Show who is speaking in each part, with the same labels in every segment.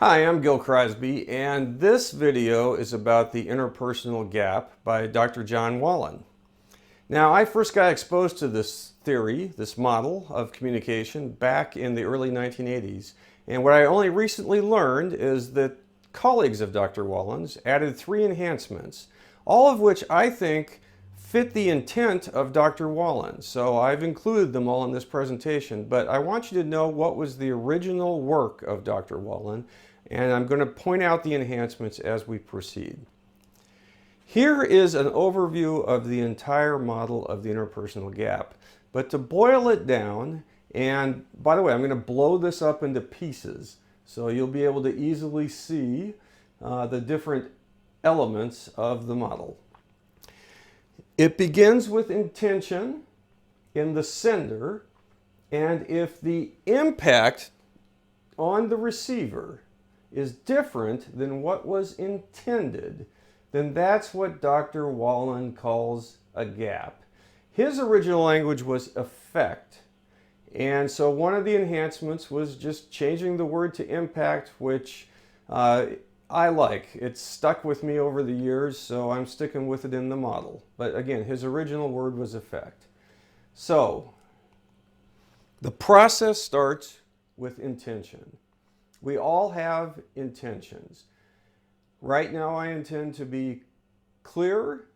Speaker 1: Hi, I'm Gil Crosby, and this video is about the interpersonal gap by Dr. John Wallen. Now, I first got exposed to this theory, this model of communication, back in the early 1980s. And what I only recently learned is that colleagues of Dr. Wallen's added 3 enhancements, all of which I think fit the intent of Dr. Wallen. So I've included them all in this presentation, but I want you to know what was the original work of Dr. Wallen, and I'm going to point out the enhancements as we proceed. Here is an overview of the entire model of the interpersonal gap, but to boil it down, and by the way, I'm going to blow this up into pieces so you'll be able to easily see the different elements of the model. It begins with intention in the sender, and if the impact on the receiver is different than what was intended, then that's what Dr. Wallen calls a gap. His original language was effect, and so one of the enhancements was just changing the word to impact, which I like. It's stuck with me over the years, so I'm sticking with it in the model. But again, his original word was effect. So, the process starts with intention. We all have intentions. Right now I intend to be clear,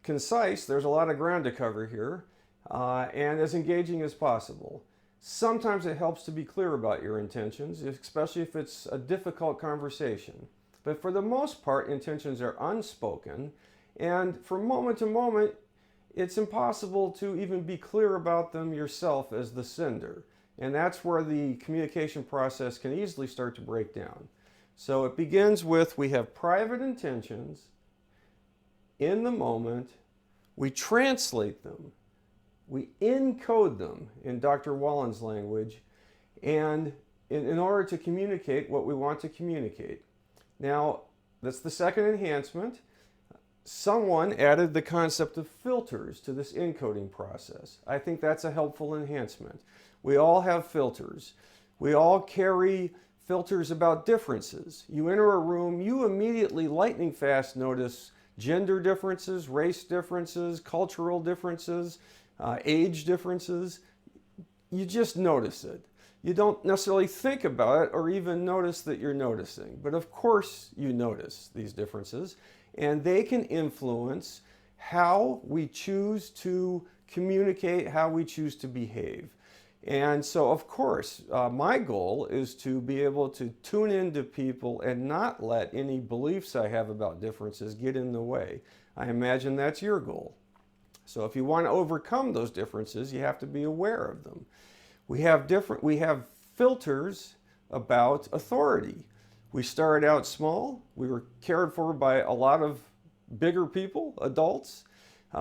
Speaker 1: concise, there's a lot of ground to cover here, and as engaging as possible. Sometimes it helps to be clear about your intentions, especially if it's a difficult conversation. But for the most part, intentions are unspoken, and from moment to moment, it's impossible to even be clear about them yourself as the sender. And that's where the communication process can easily start to break down. So it begins with, we have private intentions in the moment, we translate them, we encode them in Dr. Wallen's language, and in order to communicate what we want to communicate. Now, that's the second enhancement. Someone added the concept of filters to this encoding process. I think that's a helpful enhancement. We all have filters. We all carry filters about differences. You enter a room, you immediately lightning fast notice gender differences, race differences, cultural differences, age differences. You just notice it. You don't necessarily think about it or even notice that you're noticing. But of course you notice these differences, and they can influence how we choose to communicate, how we choose to behave. And so, of course, my goal is to be able to tune into people and not let any beliefs I have about differences get in the way. I imagine that's your goal. So if you want to overcome those differences, you have to be aware of them. We have filters about authority. We started out small. We were cared for by a lot of bigger people, adults.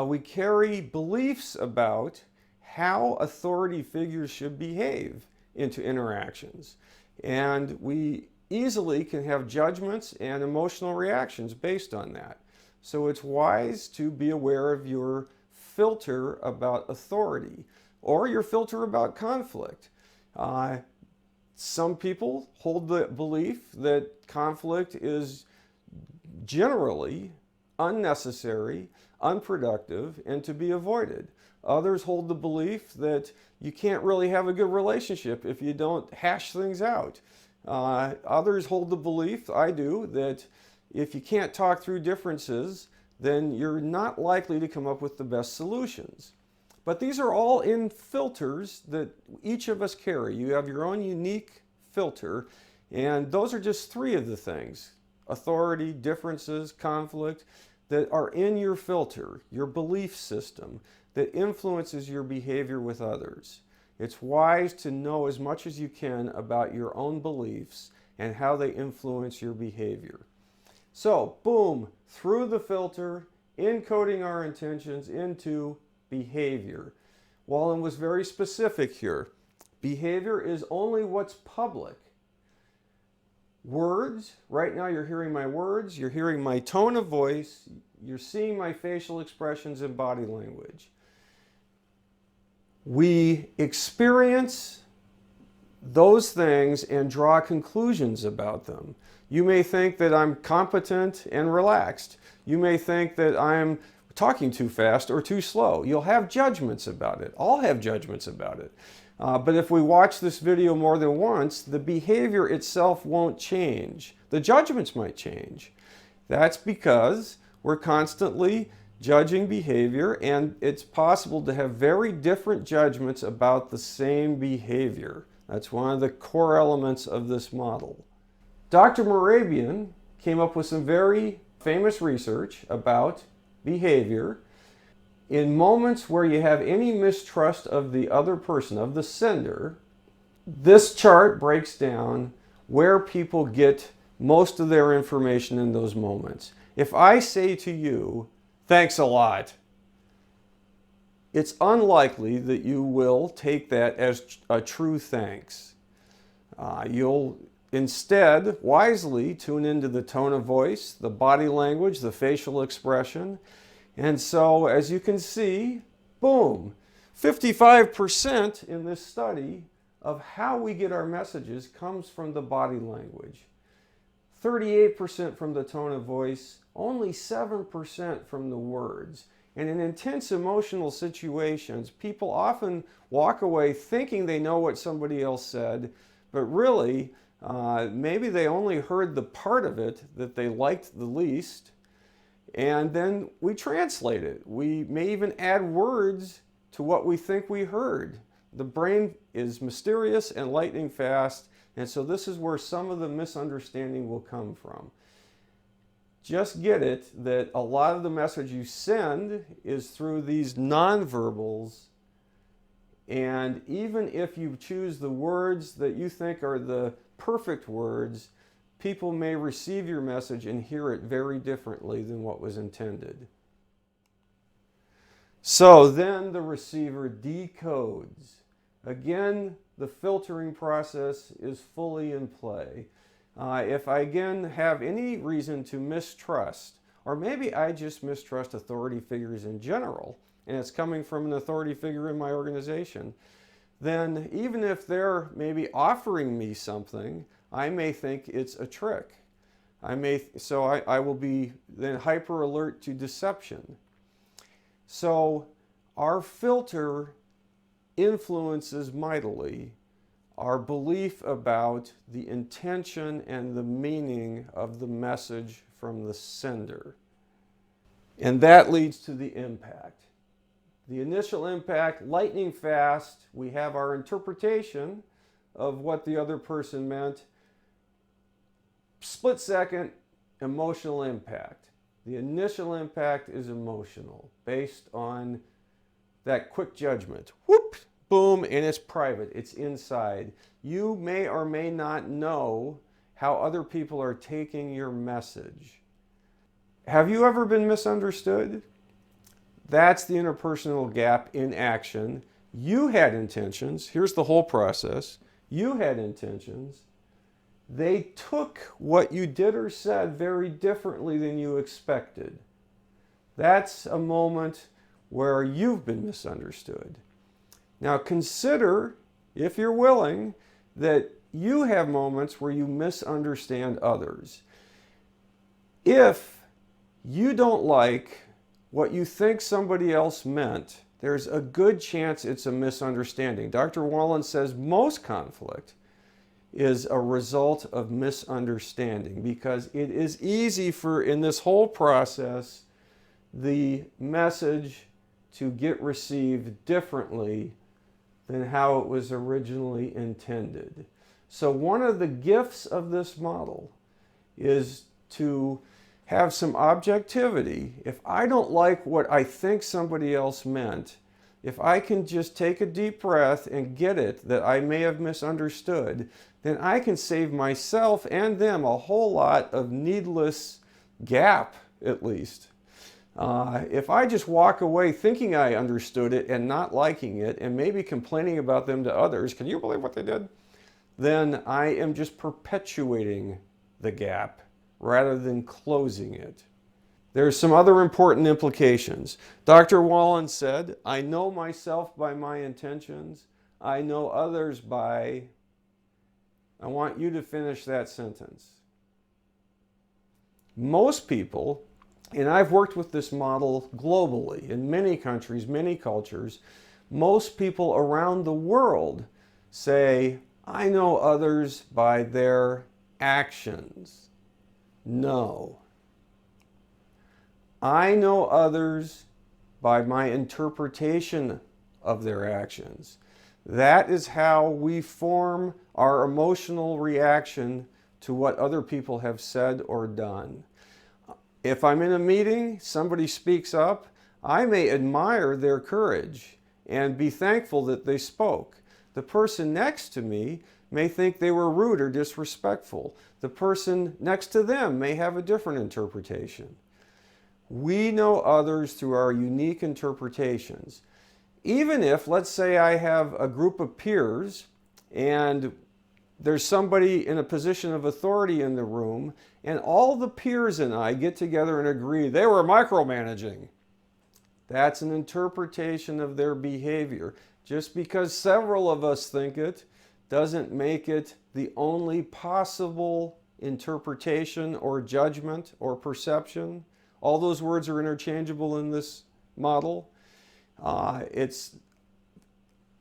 Speaker 1: We carry beliefs about how authority figures should behave into interactions. And we easily can have judgments and emotional reactions based on that. So it's wise to be aware of your filter about authority or your filter about conflict. Some people hold the belief that conflict is generally unnecessary, unproductive, and to be avoided. Others hold the belief that you can't really have a good relationship if you don't hash things out. Others hold the belief, I do, that if you can't talk through differences, then you're not likely to come up with the best solutions. But these are all in filters that each of us carry. You have your own unique filter, and those are just 3 of the things: authority, differences, conflict, that are in your filter, your belief system, that influences your behavior with others. It's wise to know as much as you can about your own beliefs and how they influence your behavior. So, boom, through the filter, encoding our intentions into behavior. Wallen was very specific here. Behavior is only what's public. Words, right now you're hearing my words, you're hearing my tone of voice, you're seeing my facial expressions and body language. We experience those things and draw conclusions about them. You may think that I'm competent and relaxed. You may think that I'm talking too fast or too slow. You'll have judgments about it. All have judgments about it. But if we watch this video more than once, the behavior itself won't change. The judgments might change. That's because we're constantly judging behavior, and it's possible to have very different judgments about the same behavior. That's one of the core elements of this model. Dr. Morabian came up with some very famous research about behavior. In moments where you have any mistrust of the other person, of the sender, this chart breaks down where people get most of their information in those moments. If I say to you, "Thanks a lot," it's unlikely that you will take that as a true thanks. You'll instead wisely tune into the tone of voice, the body language, the facial expression. And so, as you can see, boom, 55% in this study of how we get our messages comes from the body language. 38% from the tone of voice, only 7% from the words. And in intense emotional situations, people often walk away thinking they know what somebody else said, but really, maybe they only heard the part of it that they liked the least, and then we translate it. We may even add words to what we think we heard. The brain is mysterious and lightning fast, and so this is where some of the misunderstanding will come from. Just get it that a lot of the message you send is through these nonverbals, and even if you choose the words that you think are the perfect words, people may receive your message and hear it very differently than what was intended. So then the receiver decodes. Again, the filtering process is fully in play. If I again have any reason to mistrust, or maybe I just mistrust authority figures in general, and it's coming from an authority figure in my organization, then even if they're maybe offering me something, I may think it's a trick. I will be then hyper alert to deception. So our filter influences mightily our belief about the intention and the meaning of the message from the sender. And that leads to the impact. The initial impact, lightning fast, we have our interpretation of what the other person meant. Split second, emotional impact. The initial impact is emotional, based on that quick judgment. Whoop, boom, and it's private, it's inside. You may or may not know how other people are taking your message. Have you ever been misunderstood? That's the interpersonal gap in action. You had intentions. Here's the whole process. You had intentions. They took what you did or said very differently than you expected. That's a moment where you've been misunderstood. Now consider, if you're willing, that you have moments where you misunderstand others. If you don't like what you think somebody else meant, there's a good chance it's a misunderstanding. Dr. Wallen says most conflict is a result of misunderstanding, because it is easy for, in this whole process, the message to get received differently than how it was originally intended. So one of the gifts of this model is to have some objectivity. If I don't like what I think somebody else meant, if I can just take a deep breath and get it that I may have misunderstood, then I can save myself and them a whole lot of needless gap, at least. If I just walk away thinking I understood it and not liking it and maybe complaining about them to others, can you believe what they did? Then I am just perpetuating the gap rather than closing it. There's some other important implications. Dr. Wallen said, I know myself by my intentions. I know others by I want you to finish that sentence. Most people, and I've worked with this model globally in many countries, many cultures, most people around the world say, I know others by their actions. No. I know others by my interpretation of their actions. That is how we form our emotional reaction to what other people have said or done. If I'm in a meeting, somebody speaks up, I may admire their courage and be thankful that they spoke. The person next to me may think they were rude or disrespectful. The person next to them may have a different interpretation. We know others through our unique interpretations. Even if, let's say I have a group of peers and there's somebody in a position of authority in the room and all the peers and I get together and agree they were micromanaging. That's an interpretation of their behavior. Just because several of us think it doesn't make it the only possible interpretation or judgment or perception. All those words are interchangeable in this model. It's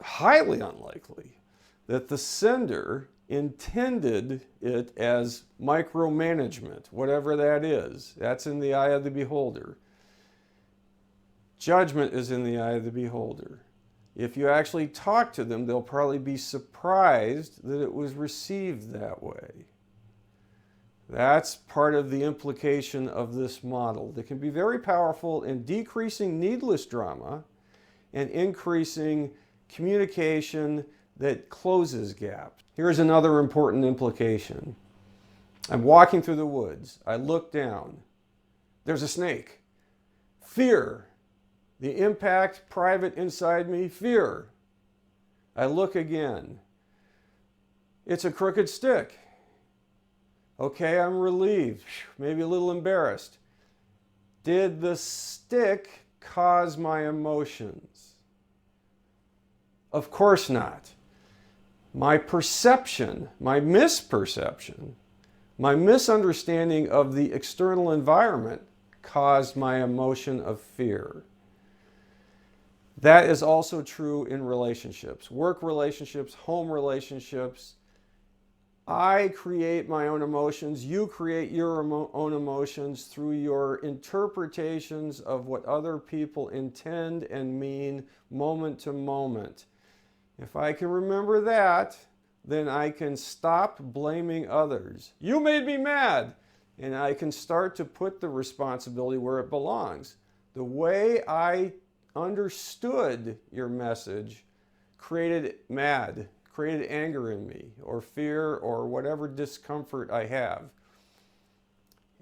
Speaker 1: highly unlikely that the sender intended it as micromanagement, whatever that is. That's in the eye of the beholder. Judgment is in the eye of the beholder. If you actually talk to them, they'll probably be surprised that it was received that way. That's part of the implication of this model that can be very powerful in decreasing needless drama and increasing communication that closes gaps. Here's another important implication. I'm walking through the woods. I look down. There's a snake. Fear. The impact private inside me, fear. I look again. It's a crooked stick. Okay, I'm relieved, maybe a little embarrassed. Did the stick cause my emotions? Of course not. My perception, my misperception, my misunderstanding of the external environment caused my emotion of fear. That is also true in relationships, work relationships, home relationships. I create my own emotions, you create your own emotions through your interpretations of what other people intend and mean moment to moment. If I can remember that, then I can stop blaming others. You made me mad! And I can start to put the responsibility where it belongs. The way I understood your message created anger in me, or fear, or whatever discomfort I have.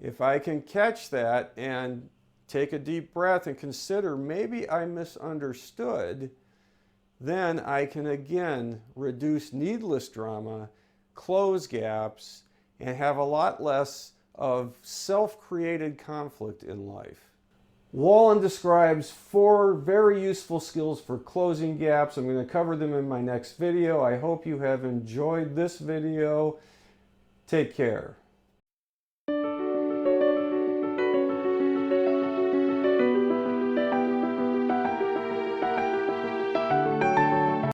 Speaker 1: If I can catch that and take a deep breath and consider maybe I misunderstood, then I can again reduce needless drama, close gaps, and have a lot less of self-created conflict in life. Wallen describes 4 very useful skills for closing gaps. I'm going to cover them in my next video. I hope you have enjoyed this video. Take care.